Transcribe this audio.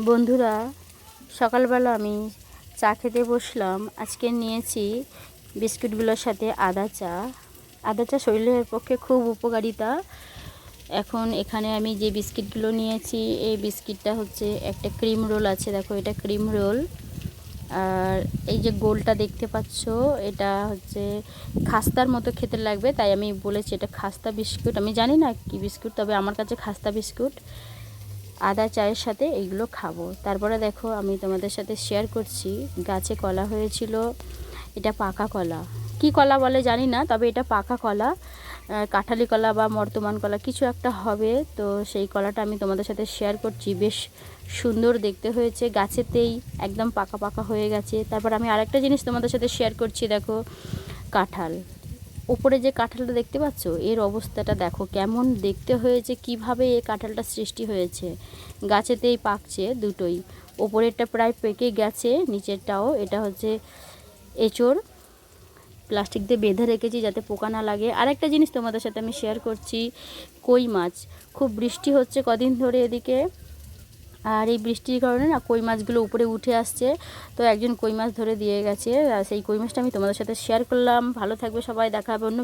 বন্ধুরা, সকালবেলা আমি চা খেতে বসলাম। আজকে নিয়েছি বিস্কুটগুলোর সাথে আদা চা। আদা চা শরীরের পক্ষে খুব উপকারিতা। এখন এখানে আমি যে বিস্কিটগুলো নিয়েছি, এই বিস্কিটটা হচ্ছে একটা ক্রিম রোল আছে, দেখো এটা ক্রিম রোল। আর এই যে গোলটা দেখতে পাচ্ছ, এটা হচ্ছে খাস্তার মতো খেতে লাগবে, তাই আমি বলেছি এটা খাস্তা বিস্কুট। আমি জানি না কি বিস্কুট, তবে আমার কাছে খাস্তা বিস্কুট। আদা চায়ের সাথে এইগুলো খাবো। তারপরে দেখো আমি তোমাদের সাথে শেয়ার করছি, গাছে কলা হয়েছিল। এটা পাকা কলা, কি কলা বলে জানি না, তবে এটা পাকা কলা, কাঁঠালি কলা বা মর্তমান কলা কিছু একটা হবে। তো সেই কলাটা আমি তোমাদের সাথে শেয়ার করছি। বেশ সুন্দর দেখতে হয়েছে, গাছেতেই একদম পাকা পাকা হয়ে গেছে। তারপর আমি আরেকটা জিনিস তোমাদের সাথে শেয়ার করছি, দেখো কাঁঠাল। উপরে যে কাঁঠালটা দেখতে পাচ্ছ, এর অবস্থাটা দেখো কেমন দেখতে হয়েছে, কিভাবে এই কাঁঠালটা সৃষ্টি হয়েছে। গাছেতেই পাকছে দুটোই, ওপরেরটা প্রায় পেকে গেছে, নিচেরটাও। এটা হচ্ছে এঁচড়, প্লাস্টিক দিয়ে বেঁধে রেখেছি যাতে পোকা না লাগে। আরেকটা জিনিস তোমাদের সাথে আমি শেয়ার করছি, কই মাছ। খুব বৃষ্টি হচ্ছে কদিন ধরে এদিকে, আর এই বৃষ্টির কারণে না কই মাছগুলো উপরে উঠে আসছে। তো একজন কই মাছ ধরে দিয়ে গেছে, আর সেই কই মাছটা আমি তোমাদের সাথে শেয়ার করলাম। ভালো থাকবে সবাই, দেখা হবে অন্য